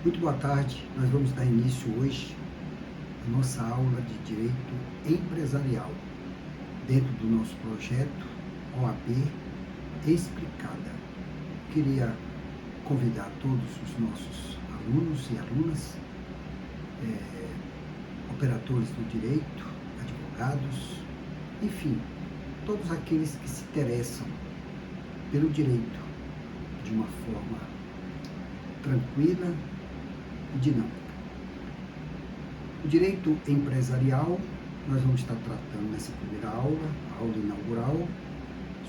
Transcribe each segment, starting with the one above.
Muito boa tarde. Nós vamos dar início hoje à nossa aula de Direito Empresarial, dentro do nosso projeto OAB Explicada. Queria convidar todos os nossos alunos e alunas, operadores do direito, advogados, enfim, todos aqueles que se interessam pelo direito de uma forma tranquila e dinâmica. O direito empresarial, nós vamos estar tratando nessa primeira aula, a aula inaugural,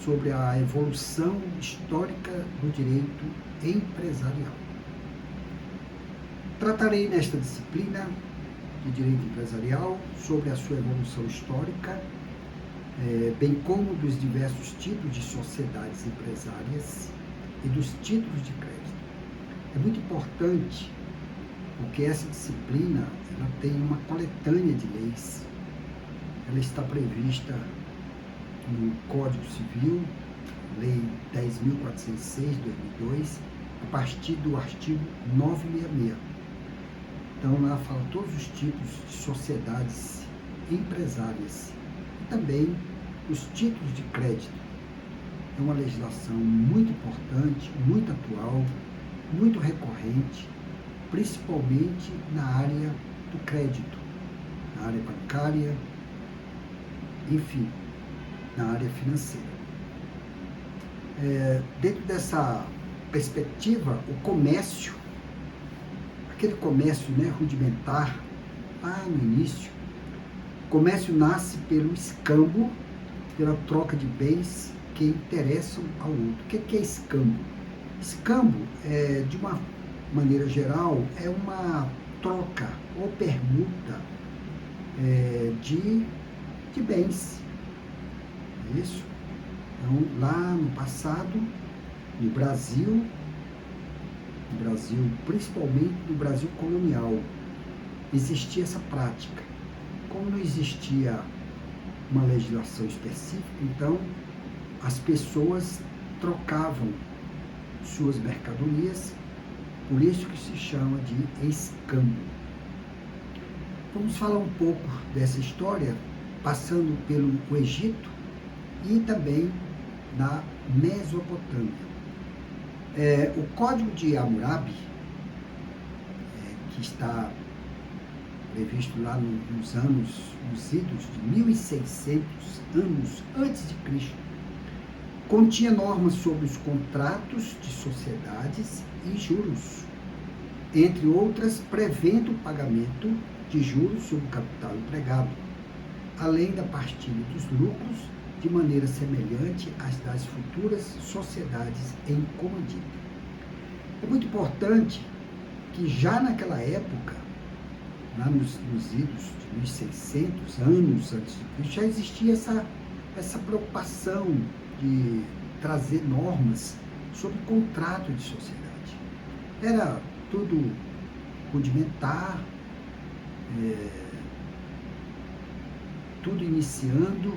sobre a evolução histórica do direito empresarial. Tratarei nesta disciplina de direito empresarial sobre a sua evolução histórica, bem como dos diversos tipos de sociedades empresárias e dos títulos de crédito. É muito importante porque essa disciplina ela tem uma coletânea de leis. Ela está prevista no Código Civil, Lei 10.406 de 2002, a partir do artigo 966. Então, ela fala todos os tipos de sociedades empresárias e também os títulos de crédito. É uma legislação muito importante, muito atual, muito recorrente, principalmente na área do crédito, na área bancária, enfim, na área financeira. Dentro dessa perspectiva, o comércio, aquele comércio rudimentar, lá no início, o comércio nasce pelo escambo, pela troca de bens que interessam ao outro. O que é escambo? Escambo, de uma maneira geral, é uma troca ou permuta de bens. Isso. Então, lá no passado, no Brasil, principalmente no Brasil colonial, existia essa prática. Como não existia uma legislação específica, então as pessoas trocavam suas mercadorias, por isso que se chama de escambo. Vamos falar um pouco dessa história, passando pelo Egito e também na Mesopotâmia. O Código de Hammurabi, que está previsto lá nos idos de 1600 anos antes de Cristo, continha normas sobre os contratos de sociedades e juros, entre outras, prevendo o pagamento de juros sobre o capital empregado, além da partilha dos lucros, de maneira semelhante às das futuras sociedades em comandita. É muito importante que já naquela época, lá nos idos de 1600 anos antes de Cristo, já existia essa preocupação de trazer normas sobre contrato de sociedade. Era tudo rudimentar, tudo iniciando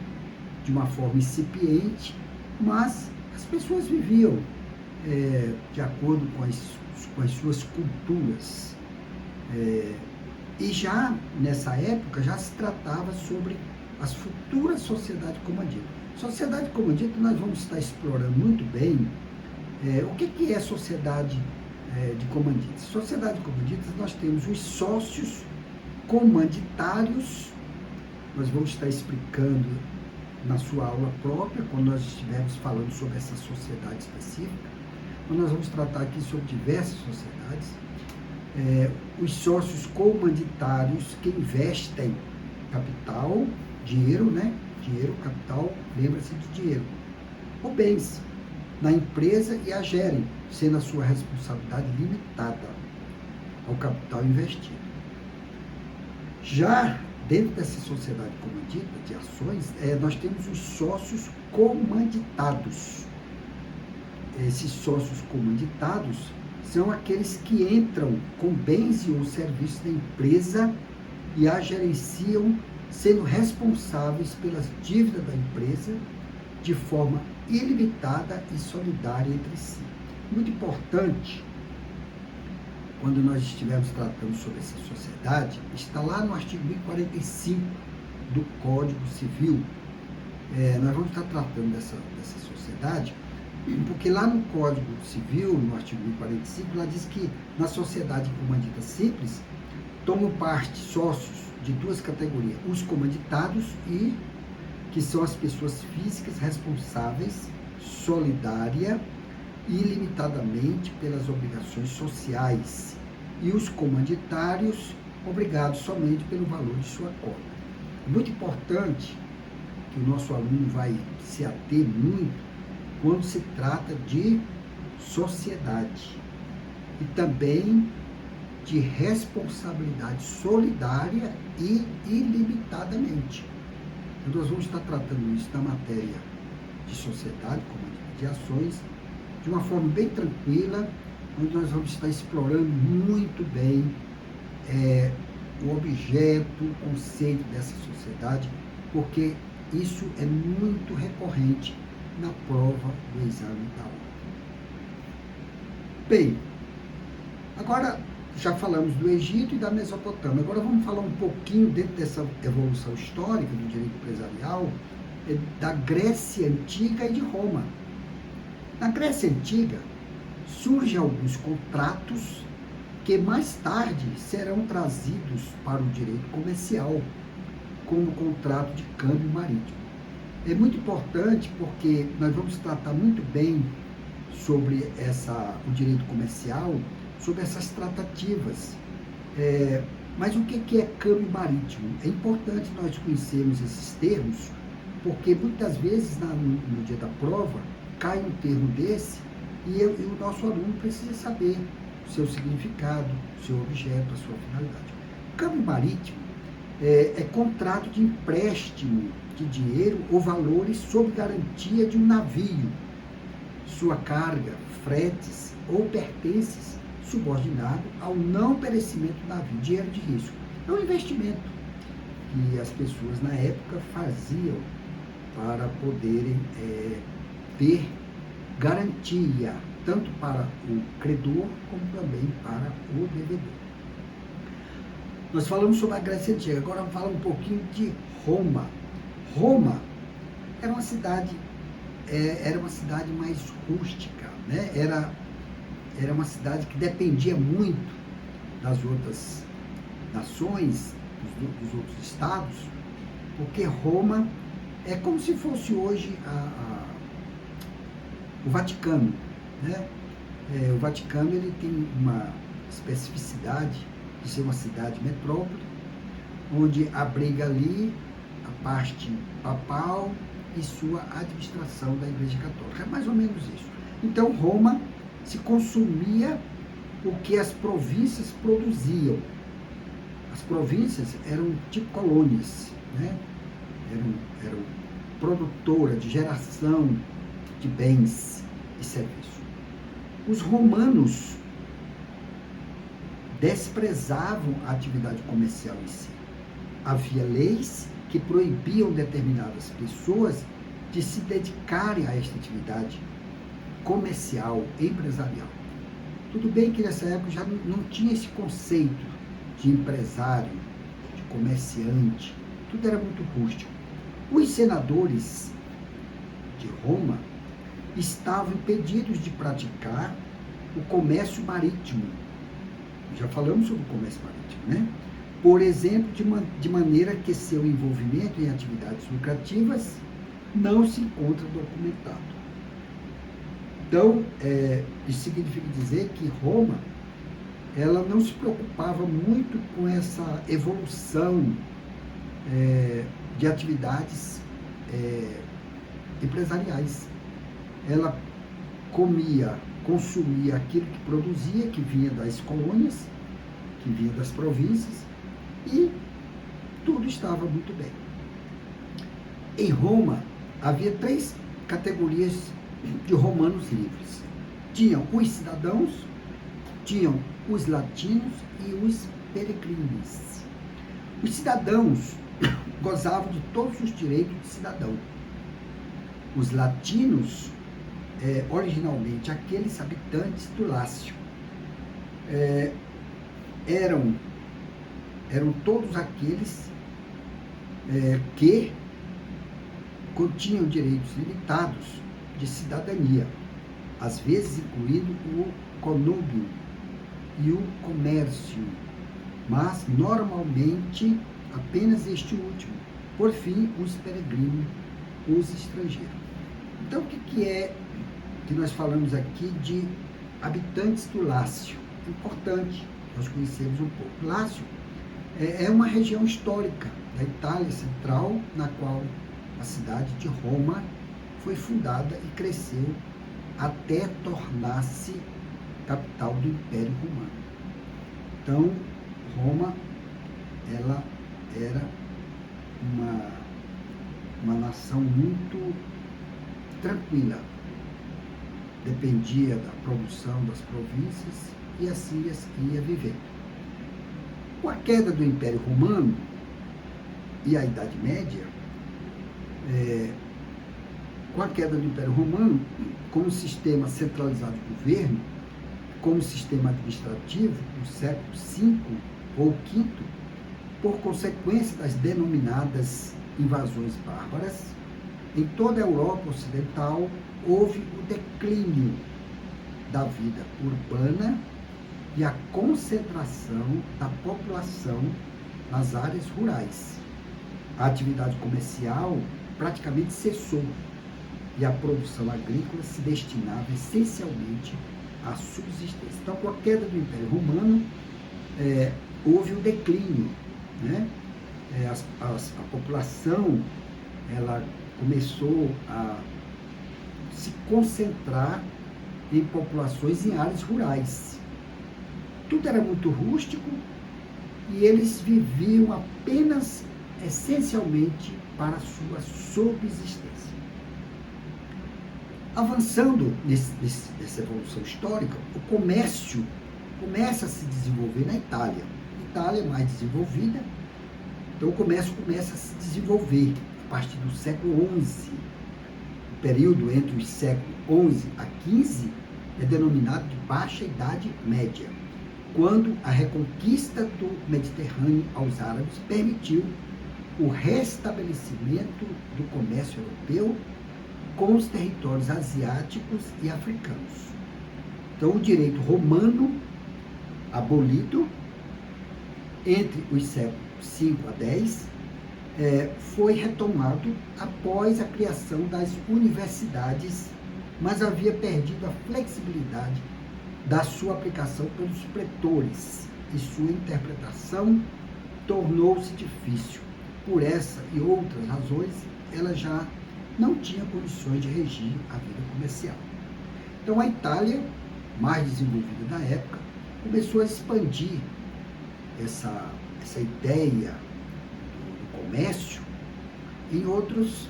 de uma forma incipiente, mas as pessoas viviam de acordo com as suas culturas. E já nessa época já se tratava sobre as futuras sociedades comanditas. Sociedade comandita, nós vamos estar explorando muito bem o que é sociedade de comanditas. Sociedade de comanditas, nós temos os sócios comanditários, nós vamos estar explicando na sua aula própria, quando nós estivermos falando sobre essa sociedade específica, mas nós vamos tratar aqui sobre diversas sociedades. Os sócios comanditários que investem capital, dinheiro, dinheiro, capital, lembra-se de dinheiro, ou bens, na empresa e a gerem, sendo a sua responsabilidade limitada ao capital investido. Já dentro dessa sociedade comandita de ações, nós temos os sócios comanditados. Esses sócios comanditados são aqueles que entram com bens e ou serviços da empresa e a gerenciam, sendo responsáveis pelas dívidas da empresa de forma ilimitada e solidária entre si. Muito importante quando nós estivermos tratando sobre essa sociedade, está lá no artigo 1045 do Código Civil. Nós vamos estar tratando dessa sociedade, porque lá no Código Civil, no artigo 1045, lá diz que na sociedade comandita simples tomam parte sócios de duas categorias, os comanditados, que são as pessoas físicas responsáveis, solidária e ilimitadamente pelas obrigações sociais, e os comanditários, obrigados somente pelo valor de sua cota. É muito importante que o nosso aluno vai se ater muito quando se trata de sociedade e também de responsabilidade solidária e ilimitadamente. Então, nós vamos estar tratando isso na matéria de sociedade, como de ações, de uma forma bem tranquila, onde nós vamos estar explorando muito bem o objeto, o conceito dessa sociedade, porque isso é muito recorrente na prova do exame da ordem. Bem, agora já falamos do Egito e da Mesopotâmia. Agora vamos falar um pouquinho, dentro dessa evolução histórica do direito empresarial, da Grécia Antiga e de Roma. Na Grécia Antiga, surgem alguns contratos que mais tarde serão trazidos para o direito comercial, como o contrato de câmbio marítimo. É muito importante porque nós vamos tratar muito bem sobre o direito comercial, sobre essas tratativas. Mas o que é câmbio marítimo? É importante nós conhecermos esses termos, porque muitas vezes no dia da prova cai um termo desse e o nosso aluno precisa saber o seu significado, o seu objeto, a sua finalidade. Câmbio marítimo é contrato de empréstimo de dinheiro ou valores sob garantia de um navio, sua carga, fretes ou pertences subordinado ao não perecimento do navio, dinheiro de risco. É um investimento que as pessoas na época faziam para poderem ter garantia, tanto para o credor como também para o devedor. Nós falamos sobre a Grécia Antiga, agora vamos falar um pouquinho de Roma. Roma era uma cidade mais rústica, né? Era uma cidade que dependia muito das outras nações, dos outros estados, porque Roma é como se fosse hoje o Vaticano, né? O Vaticano ele tem uma especificidade de ser uma cidade metrópole, onde abriga ali a parte papal e sua administração da Igreja Católica. É mais ou menos isso. Então, Roma se consumia o que as províncias produziam. As províncias eram tipo colônias, né? Eram produtora de geração de bens e serviços. Os romanos desprezavam a atividade comercial em si. Havia leis que proibiam determinadas pessoas de se dedicarem a esta atividade comercial, empresarial. Tudo bem que nessa época já não tinha esse conceito de empresário, de comerciante, tudo era muito rústico. Os senadores de Roma estavam impedidos de praticar o comércio marítimo. Já falamos sobre o comércio marítimo, né? Por exemplo, de maneira que seu envolvimento em atividades lucrativas não se encontra documentado. Então, isso significa dizer que Roma, ela não se preocupava muito com essa evolução de atividades empresariais. Ela consumia aquilo que produzia, que vinha das colônias, que vinha das províncias, e tudo estava muito bem. Em Roma, havia 3 categorias de romanos livres. Tinham os cidadãos, tinham os latinos e os peregrinos. Os cidadãos gozavam de todos os direitos de cidadão. Os latinos, originalmente, aqueles habitantes do Lácio. eram todos aqueles que continham direitos limitados de cidadania, às vezes incluindo o conúbio e o comércio, mas normalmente apenas este último. Por fim, os peregrinos, os estrangeiros. Então, o que é que nós falamos aqui de habitantes do Lácio? Importante nós conhecermos um pouco. Lácio é uma região histórica da Itália Central, na qual a cidade de Roma foi fundada e cresceu até tornar-se capital do Império Romano. Então, Roma, ela era uma nação muito tranquila, dependia da produção das províncias e assim ia vivendo. Com a queda do Império Romano e a Idade Média, com a queda do Império Romano, como sistema centralizado de governo, como sistema administrativo, no século V ou V, por consequência das denominadas invasões bárbaras, em toda a Europa Ocidental houve o declínio da vida urbana e a concentração da população nas áreas rurais. A atividade comercial praticamente cessou e a produção agrícola se destinava essencialmente à subsistência. Então, com a queda do Império Romano, houve o declínio, né? A população ela começou a se concentrar em populações em áreas rurais. Tudo era muito rústico e eles viviam apenas, essencialmente, para a sua subsistência. Avançando nessa evolução histórica, o comércio começa a se desenvolver na Itália. A Itália é mais desenvolvida, então o comércio começa a se desenvolver a partir do século XI. O período entre os séculos XI a XV é denominado de Baixa Idade Média, quando a reconquista do Mediterrâneo aos árabes permitiu o restabelecimento do comércio europeu com os territórios asiáticos e africanos. Então, o direito romano, abolido entre os séculos V a X, foi retomado após a criação das universidades, mas havia perdido a flexibilidade da sua aplicação pelos pretores e sua interpretação tornou-se difícil. Por essa e outras razões, ela já não tinha condições de regir a vida comercial. Então, a Itália, mais desenvolvida na época, começou a expandir essa ideia do comércio em outros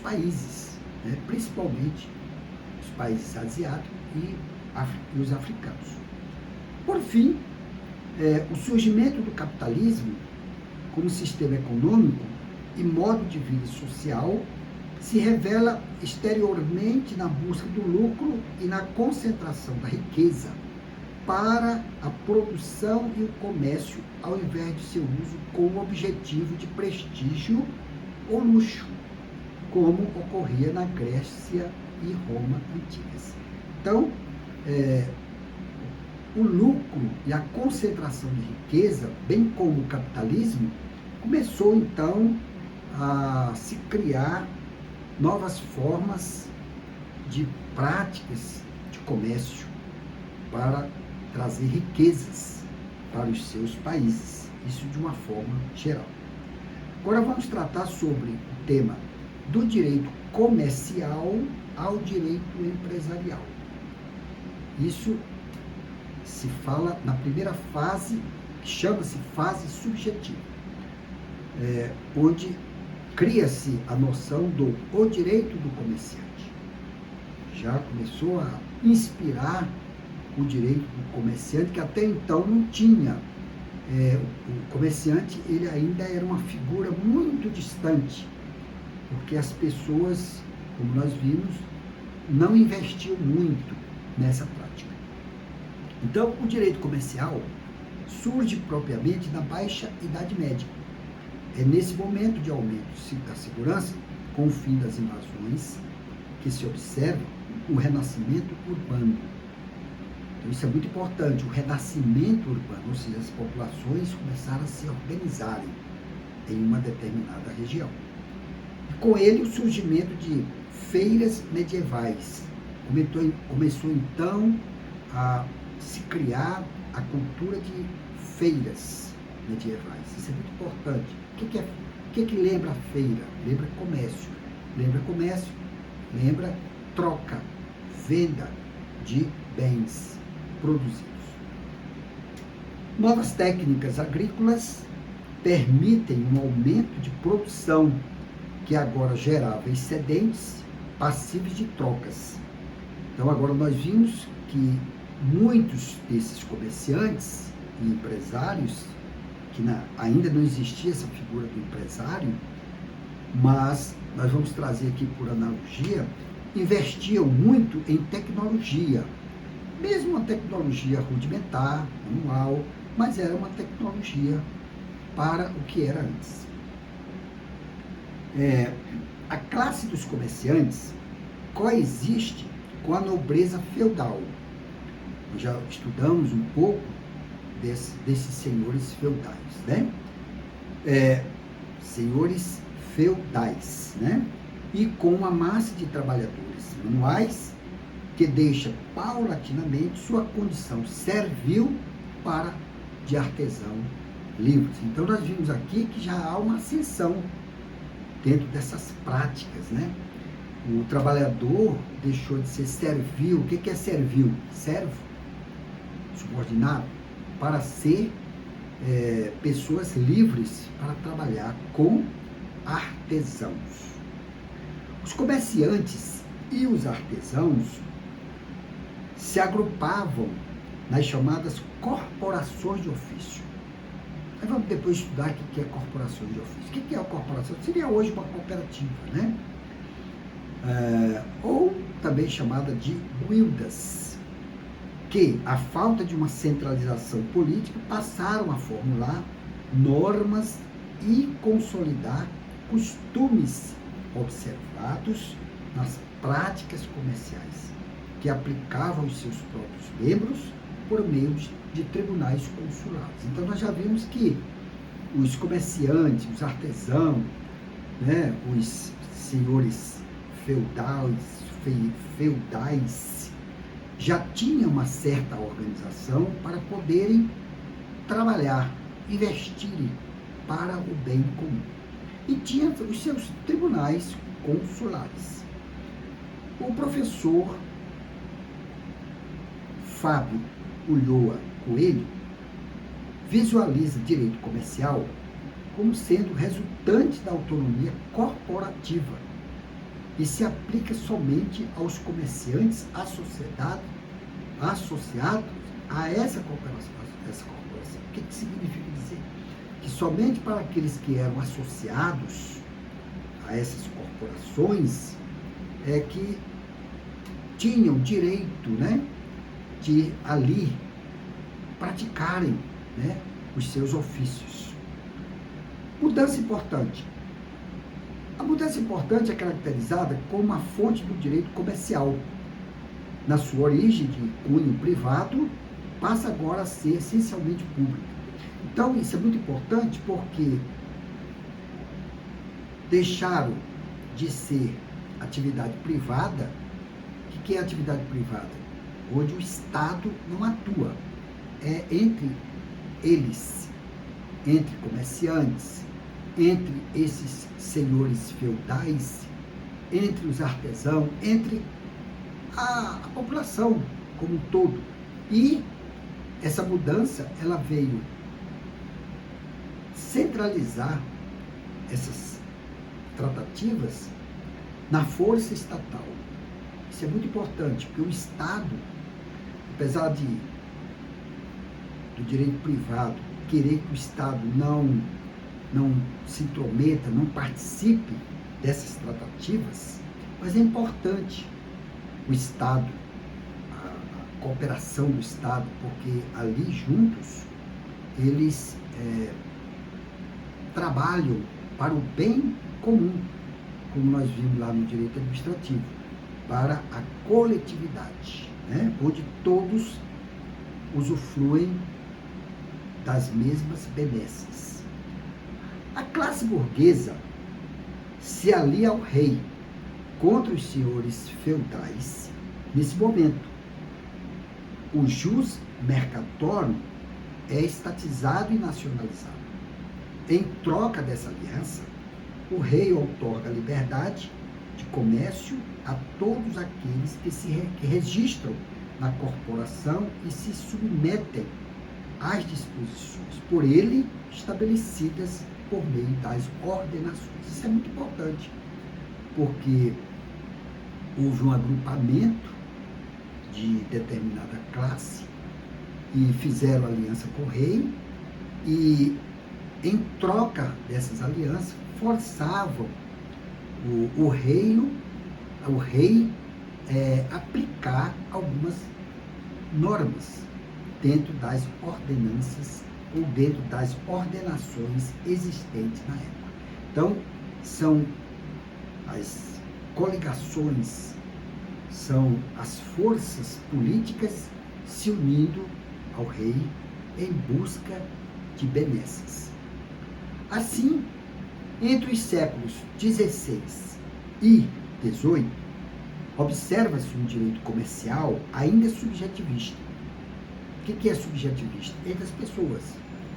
países, né? Principalmente os países asiáticos e os africanos. Por fim, o surgimento do capitalismo como sistema econômico e modo de vida social se revela exteriormente na busca do lucro e na concentração da riqueza para a produção e o comércio, ao invés de seu uso com o objetivo de prestígio ou luxo, como ocorria na Grécia e Roma antigas. Então, o lucro e a concentração de riqueza, bem como o capitalismo, começou então a se criar novas formas de práticas de comércio para trazer riquezas para os seus países, isso de uma forma geral. Agora vamos tratar sobre o tema do direito comercial ao direito empresarial. Isso se fala na primeira fase, que chama-se fase subjetiva, onde cria-se a noção do o direito do comerciante. Já começou a inspirar o direito do comerciante, que até então não tinha. O comerciante, ele ainda era uma figura muito distante, porque as pessoas, como nós vimos, não investiam muito nessa prática. Então, o direito comercial surge propriamente na Baixa Idade Média. É nesse momento de aumento da segurança, com o fim das invasões, que se observa o renascimento urbano. Então, isso é muito importante, o renascimento urbano, ou seja, as populações começaram a se organizarem em uma determinada região. E com ele, o surgimento de feiras medievais. Começou então a se criar a cultura de feiras medievais. Isso é muito importante. O que lembra a feira? Lembra comércio. Lembra comércio? Lembra troca, venda de bens produzidos. Novas técnicas agrícolas permitem um aumento de produção que agora gerava excedentes passíveis de trocas. Então agora nós vimos que muitos desses comerciantes e empresários, que ainda não existia essa figura do empresário, mas nós vamos trazer aqui por analogia, investiam muito em tecnologia, mesmo uma tecnologia rudimentar, manual, mas era uma tecnologia para o que era antes. A classe dos comerciantes coexiste com a nobreza feudal. Nós já estudamos um pouco desses senhores feudais, né? Senhores feudais, né? E com uma massa de trabalhadores manuais que deixa paulatinamente sua condição servil para de artesão livres. Então nós vimos aqui que já há uma ascensão dentro dessas práticas, né? O trabalhador deixou de ser servil. O que é servil? Servo, subordinado, para ser pessoas livres para trabalhar com artesãos. Os comerciantes e os artesãos se agrupavam nas chamadas corporações de ofício. Nós vamos depois estudar o que é corporações de ofício. O que é a corporação? Seria hoje uma cooperativa, né? Ou também chamada de guildas, que a falta de uma centralização política passaram a formular normas e consolidar costumes observados nas práticas comerciais, que aplicavam os seus próprios membros por meio de tribunais consulares. Então nós já vimos que os comerciantes, os artesãos, né, os senhores feudais já tinham uma certa organização para poderem trabalhar, investirem para o bem comum. E tinha os seus tribunais consulares. O professor Fábio Ulloa Coelho visualiza direito comercial como sendo resultante da autonomia corporativa e se aplica somente aos comerciantes associados a essa corporação. O que significa dizer? Que somente para aqueles que eram associados a essas corporações é que tinham direito, né, de ali praticarem, né, os seus ofícios. Mudança importante. A mudança importante é caracterizada como uma fonte do direito comercial. Na sua origem de cunho privado, passa agora a ser essencialmente público. Então, isso é muito importante porque deixaram de ser atividade privada. O que é atividade privada? Onde o Estado não atua. É entre eles, entre comerciantes, entre esses senhores feudais, entre os artesãos, entre a população como um todo. E essa mudança, ela veio centralizar essas tratativas na força estatal. Isso é muito importante, porque o Estado, apesar do direito privado querer que o Estado não se intrometa, não participe dessas tratativas, mas é importante o Estado cooperação do Estado, porque ali juntos eles trabalham para o bem comum, como nós vimos lá no direito administrativo, para a coletividade, né? Onde todos usufruem das mesmas benesses. A classe burguesa se alia ao rei contra os senhores feudais nesse momento. O jus mercatorum é estatizado e nacionalizado. Em troca dessa aliança, o rei outorga liberdade de comércio a todos aqueles que registram na corporação e se submetem às disposições por ele estabelecidas por meio das ordenações. Isso é muito importante, porque houve um agrupamento de determinada classe e fizeram aliança com o rei e, em troca dessas alianças, forçavam o rei aplicar algumas normas dentro das ordenanças ou dentro das ordenações existentes na época. Então, são as coligações, são as forças políticas se unindo ao rei em busca de benesses. Assim, entre os séculos XVI e XVIII, observa-se um direito comercial ainda subjetivista. O que é subjetivista? Entre as pessoas,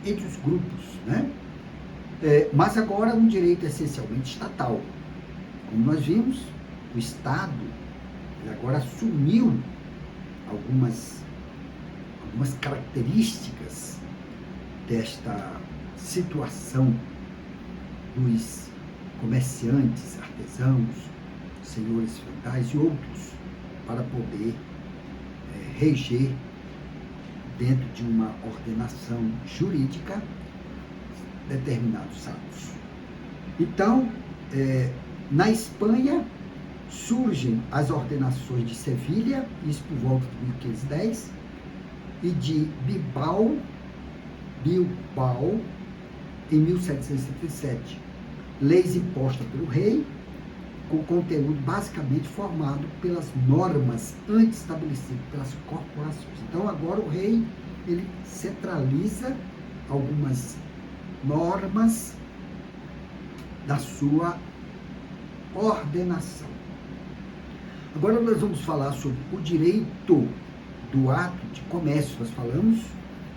entre os grupos, né? Mas agora um direito essencialmente estatal. Como nós vimos, o Estado agora assumiu algumas características desta situação dos comerciantes, artesãos, senhores feudais e outros, para poder reger dentro de uma ordenação jurídica determinados atos. Então, na Espanha surgem as ordenações de Sevilha, isso por volta de 1510, e de Bilbao em 1777. Leis impostas pelo rei, com conteúdo basicamente formado pelas normas antes estabelecidas pelas corporações. Então, agora o rei, ele centraliza algumas normas da sua ordenação. Agora nós vamos falar sobre o direito do ato de comércio. Nós falamos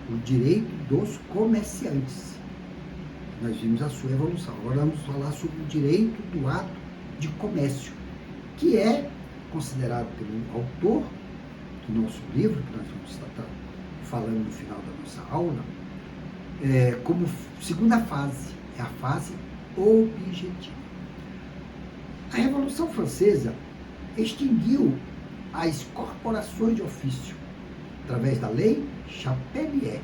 o direito dos comerciantes. Nós vimos a sua evolução. Agora vamos falar sobre o direito do ato de comércio, que é considerado pelo autor do nosso livro, que nós vamos estar falando no final da nossa aula, como segunda fase, é a fase objetiva. A Revolução Francesa extinguiu as corporações de ofício, através da lei Chapelier,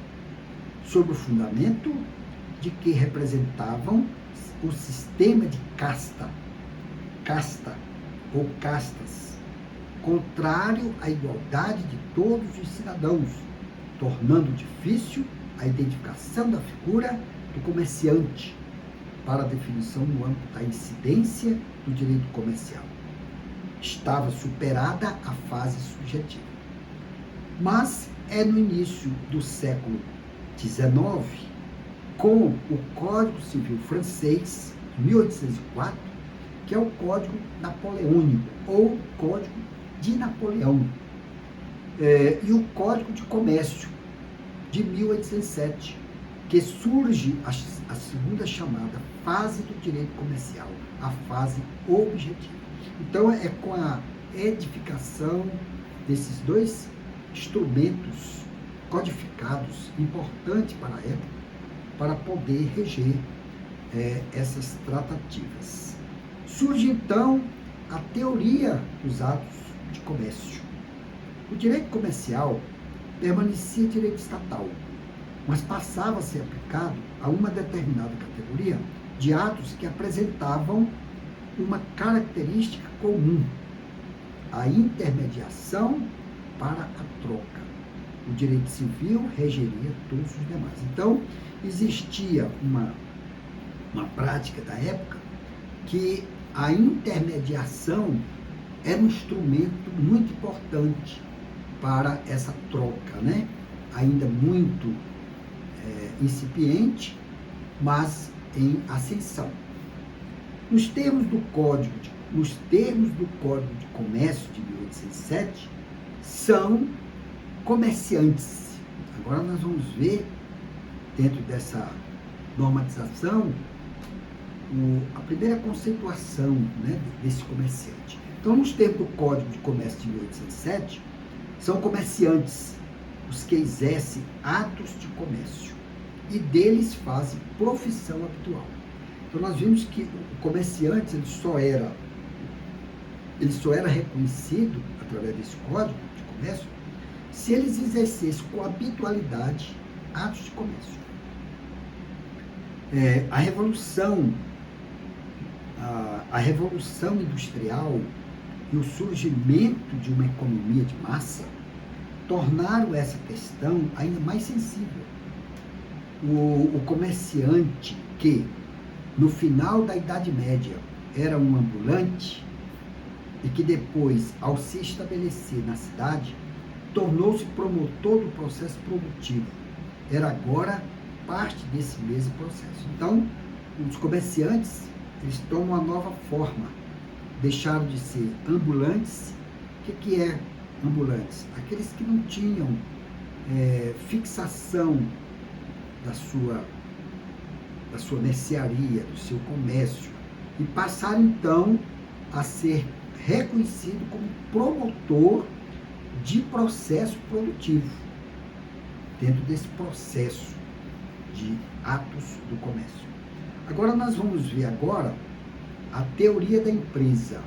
sob o fundamento de que representavam o sistema de casta ou castas, contrário à igualdade de todos os cidadãos, tornando difícil a identificação da figura do comerciante para a definição no âmbito da incidência do direito comercial. Estava superada a fase subjetiva. Mas é no início do século XIX, com o Código Civil francês, 1804, que é o Código Napoleônico, ou Código de Napoleão, e o Código de Comércio, de 1807, que surge a segunda chamada fase do direito comercial, a fase objetiva. Então, é com a edificação desses dois instrumentos codificados, importantes para a época, para poder reger essas tratativas. Surge, então, a teoria dos atos de comércio. O direito comercial permanecia direito estatal, mas passava a ser aplicado a uma determinada categoria de atos que apresentavam uma característica comum: a intermediação para a troca. O direito civil regeria todos os demais. Então, existia uma prática da época que a intermediação era um instrumento muito importante para essa troca, né? Ainda muito incipiente, mas em ascensão. Nos termos do Código de Comércio de 1807, são comerciantes. Agora nós vamos ver, dentro dessa normatização, a primeira conceituação, né, desse comerciante. Então, nos termos do Código de Comércio de 1807, são comerciantes os que exercem atos de comércio e deles fazem profissão habitual. Então, nós vimos que o comerciante ele só era reconhecido através desse Código de Comércio se eles exercessem com habitualidade atos de comércio. A revolução industrial e o surgimento de uma economia de massa tornaram essa questão ainda mais sensível. O comerciante que, no final da Idade Média, era um ambulante e que depois, ao se estabelecer na cidade, tornou-se promotor do processo produtivo. Era agora parte desse mesmo processo. Então, os comerciantes, eles tomam uma nova forma. Deixaram de ser ambulantes. O que é ambulantes? Aqueles que não tinham fixação da sua mercearia, do seu comércio, e passaram então a ser reconhecido como promotor de processo produtivo, dentro desse processo de atos do comércio. Agora nós vamos ver agora a teoria da empresa.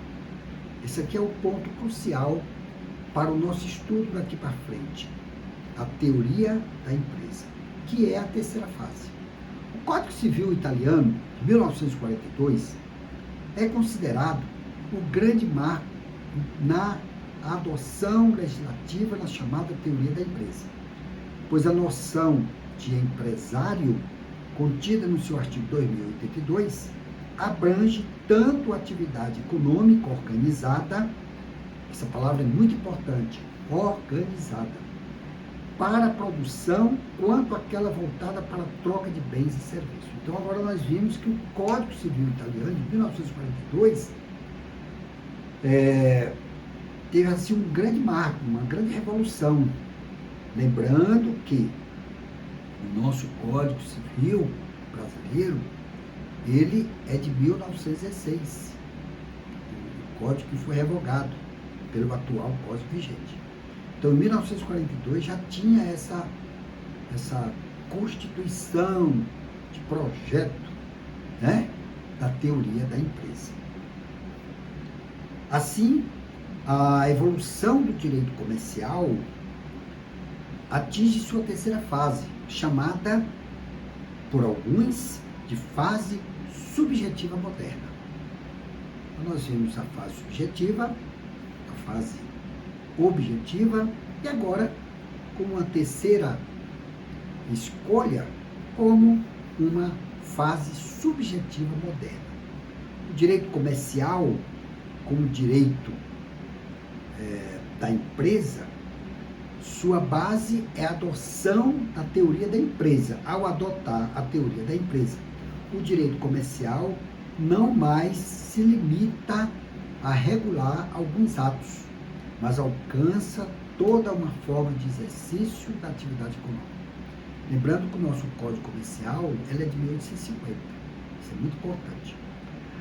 Esse aqui é o ponto crucial para o nosso estudo daqui para frente. A teoria da empresa, que é a terceira fase. O Código Civil Italiano, de 1942, é considerado o grande marco na adoção legislativa na chamada teoria da empresa, pois a noção de empresário, contida no seu artigo 2082, abrange tanto a atividade econômica organizada, essa palavra é muito importante, organizada, para a produção, quanto aquela voltada para a troca de bens e serviços. Então, agora nós vimos que o Código Civil Italiano, de 1942, teve assim um grande marco, uma grande revolução. Lembrando que o nosso Código Civil brasileiro, ele é de 1916, o código que foi revogado pelo atual Código vigente. Então, em 1942 já tinha essa constituição de projeto, né, da teoria da empresa. Assim, a evolução do direito comercial atinge sua terceira fase, chamada, por alguns, de fase subjetiva moderna. Então, nós vimos a fase subjetiva, a fase objetiva, e agora, com uma terceira escolha, como uma fase subjetiva moderna. O direito comercial, como direito da empresa, sua base é a adoção da teoria da empresa. Ao adotar a teoria da empresa, o direito comercial não mais se limita a regular alguns atos, mas alcança toda uma forma de exercício da atividade econômica. Lembrando que o nosso Código Comercial ele é de 1850. Isso é muito importante.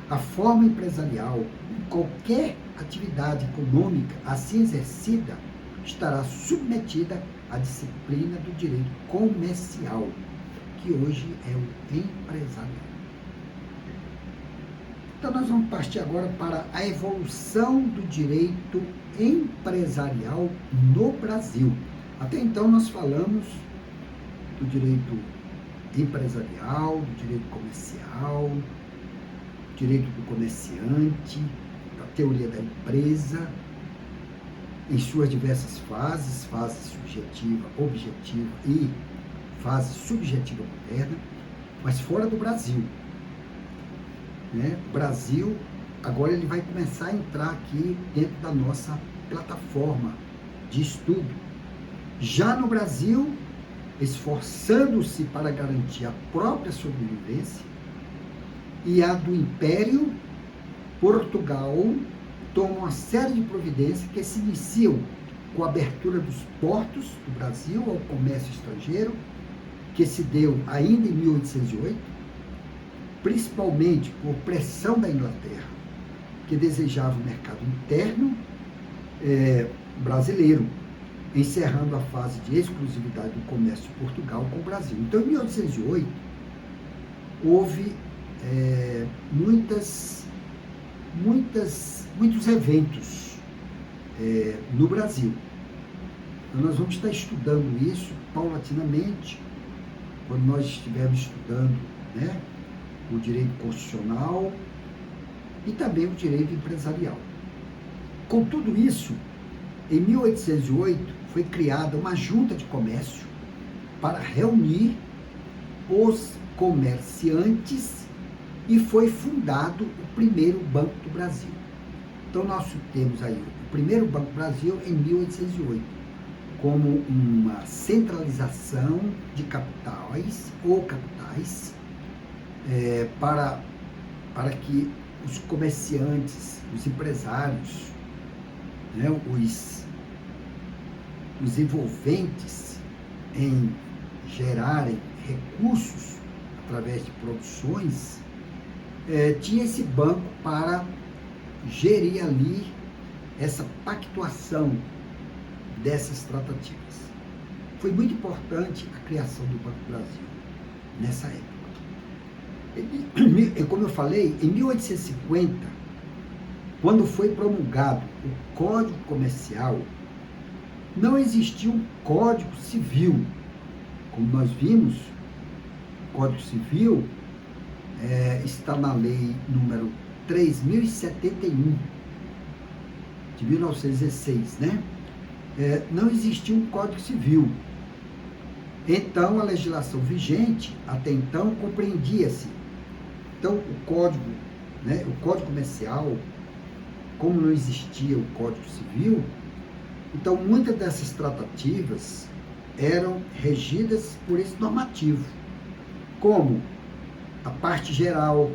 A forma empresarial, em qualquer atividade econômica assim exercida, estará submetida à disciplina do direito comercial, que hoje é o empresarial. Então, nós vamos partir agora para a evolução do direito empresarial no Brasil. Até então, nós falamos do direito empresarial, do direito comercial, direito do comerciante, da teoria da empresa. em suas diversas fases, fase subjetiva, objetiva e fase subjetiva moderna, mas fora do Brasil. Né? O Brasil, agora ele vai começar a entrar aqui dentro da nossa plataforma de estudo. Já no Brasil, esforçando-se para garantir a própria sobrevivência e a do Império, Portugal toma uma série de providências que se iniciam com a abertura dos portos do Brasil ao comércio estrangeiro, que se deu ainda em 1808, principalmente por pressão da Inglaterra, que desejava o mercado interno brasileiro, encerrando a fase de exclusividade do comércio de Portugal com o Brasil. Então, em 1808, houve muitos eventos no Brasil. Então, nós vamos estar estudando isso paulatinamente, quando nós estivermos estudando, né, o direito constitucional e também o direito empresarial. Com tudo isso, em 1808, foi criada uma junta de comércio para reunir os comerciantes e foi fundado o primeiro Banco do Brasil. Então, nós temos aí o primeiro Banco do Brasil em 1808, como uma centralização de capitais ou capitais para que os comerciantes, os empresários, né, os envolventes em gerarem recursos através de produções, tinha esse banco para gerir ali essa pactuação dessas tratativas. Foi muito importante a criação do Banco do Brasil nessa época. Como eu falei, em 1850, quando foi promulgado o Código Comercial, não existia um Código Civil. Como nós vimos, o Código Civil está na Lei número 3071, de 1916, né? Não existia um Código Civil. Então, a legislação vigente, até então, compreendia-se. Então, o Código Comercial, como não existia o Código Civil, então muitas dessas tratativas eram regidas por esse normativo, como a parte geral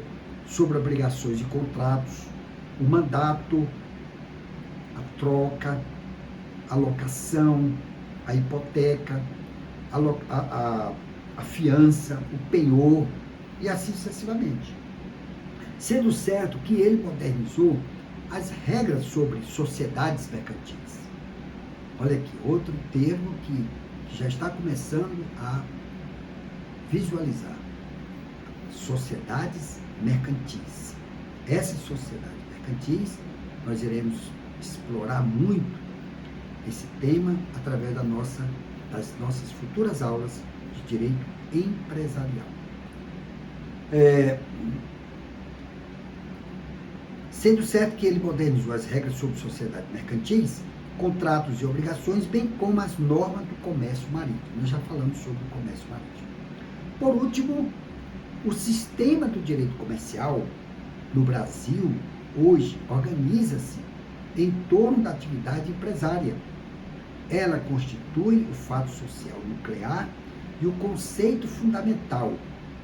sobre obrigações e contratos, o mandato, a troca, a locação, a hipoteca, a fiança, o penhor e assim sucessivamente. Sendo certo que ele modernizou as regras sobre sociedades mercantis. Olha aqui, outro termo que já está começando a visualizar. Sociedades mercantis. Essas sociedades mercantis, nós iremos explorar muito esse tema através das nossas futuras aulas de direito empresarial. Sendo certo que ele modernizou as regras sobre sociedades mercantis, contratos e obrigações, bem como as normas do comércio marítimo. Nós já falamos sobre o comércio marítimo. Por último, o sistema do direito comercial no Brasil, hoje, organiza-se em torno da atividade empresária. Ela constitui o fato social nuclear e o conceito fundamental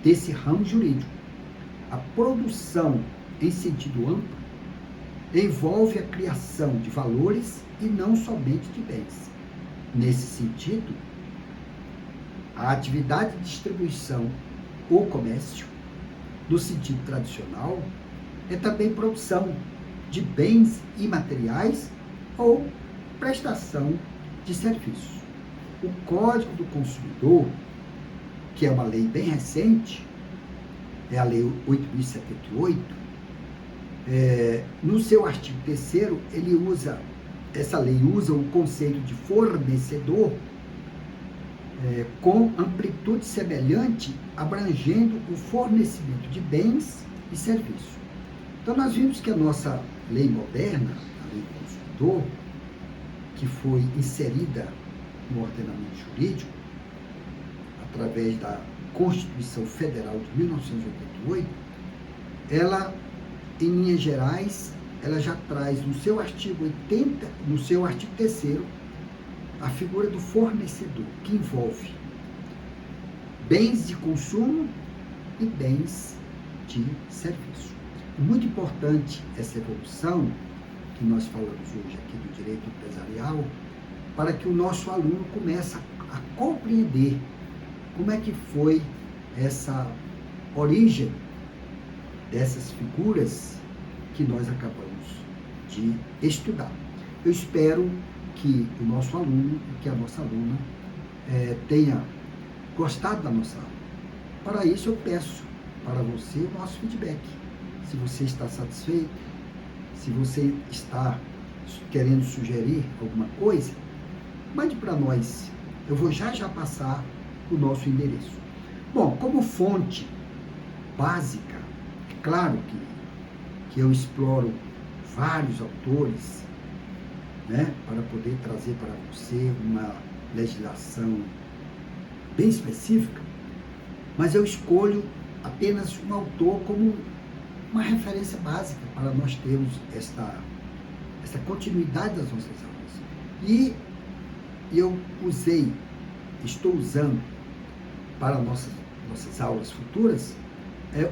desse ramo jurídico. A produção, em sentido amplo, envolve a criação de valores e não somente de bens. Nesse sentido, a atividade de distribuição ou comércio, no sentido tradicional, é também produção de bens imateriais ou prestação de serviços. O Código do Consumidor, que é uma lei bem recente, é a Lei 8.078, no seu artigo 3º, essa lei usa o conceito de fornecedor com amplitude semelhante, abrangendo o fornecimento de bens e serviços. Então, nós vimos que a nossa lei moderna, a lei do consumidor, que foi inserida no ordenamento jurídico, através da Constituição Federal de 1988, ela, em linhas gerais, ela já traz no seu artigo 80, no seu artigo 3º, a figura do fornecedor, que envolve bens de consumo e bens de serviço. É muito importante essa evolução que nós falamos hoje aqui do direito empresarial, para que o nosso aluno comece a compreender como é que foi essa origem dessas figuras que nós acabamos de estudar. Eu espero que o nosso aluno, que a nossa aluna tenha gostado da nossa aula. Para isso eu peço para você o nosso feedback. Se você está satisfeito, se você está querendo sugerir alguma coisa, mande para nós. Eu vou já passar o nosso endereço. Bom, como fonte básica, é claro que eu exploro vários autores, né, para poder trazer para você uma legislação bem específica, mas eu escolho apenas um autor como uma referência básica para nós termos esta continuidade das nossas aulas. E eu estou usando para nossas aulas futuras,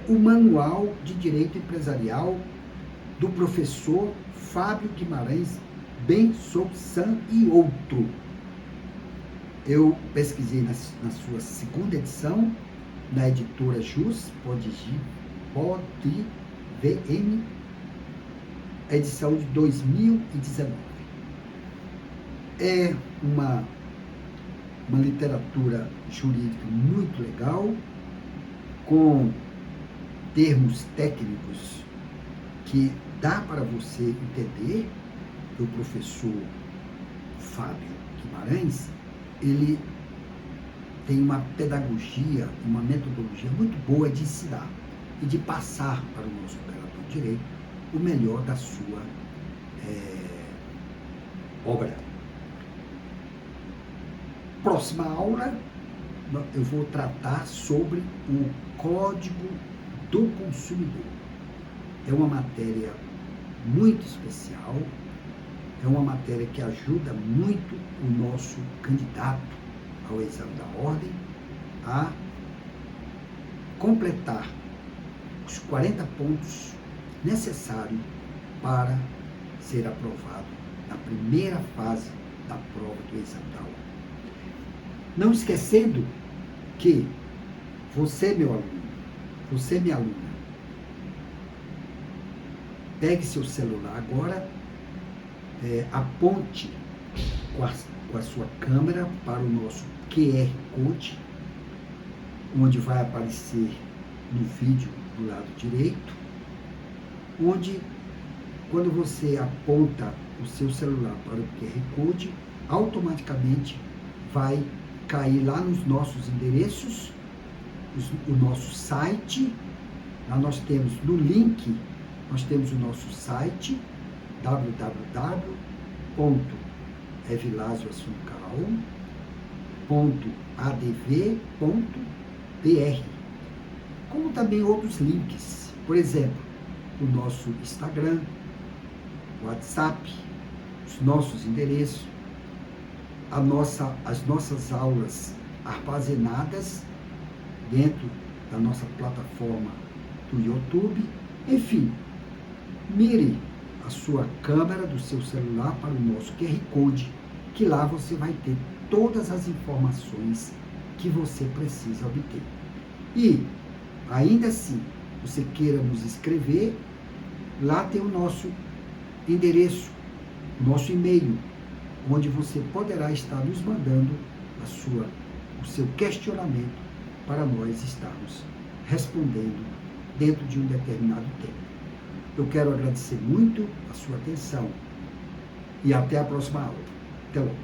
o Manual de Direito Empresarial do professor Fábio Guimarães Bensoussan e outro. Eu pesquisei na sua segunda edição, na editora Jus, VM, edição de 2019. É uma literatura jurídica muito legal, com termos técnicos que dá para você entender. O professor Fábio Guimarães, ele tem uma pedagogia, uma metodologia muito boa de ensinar e de passar para o nosso operador de direito o melhor da sua obra. Próxima aula, eu vou tratar sobre o Código do Consumidor. É uma matéria muito especial, é uma matéria que ajuda muito o nosso candidato ao exame da ordem a completar os 40 pontos necessários para ser aprovado na primeira fase da prova do exame da ordem. Não esquecendo que você, meu aluno, você, minha aluna, pegue seu celular agora, aponte com a sua câmera para o nosso QR Code, onde vai aparecer no vídeo do lado direito, onde, quando você aponta o seu celular para o QR Code, automaticamente vai cair lá nos nossos endereços, o nosso site. Lá nós temos no link, nós temos o nosso site www.evilasioassuncal.adv.br, como também outros links, por exemplo, o nosso Instagram, WhatsApp, os nossos endereços, as nossas aulas armazenadas dentro da nossa plataforma do YouTube. Enfim, mire a sua câmera do seu celular para o nosso QR Code, que lá você vai ter todas as informações que você precisa obter. E, ainda assim, você queira nos escrever, lá tem o nosso endereço, nosso e-mail, onde você poderá estar nos mandando o seu questionamento para nós estarmos respondendo dentro de um determinado tempo. Eu quero agradecer muito a sua atenção e até a próxima aula. Até logo.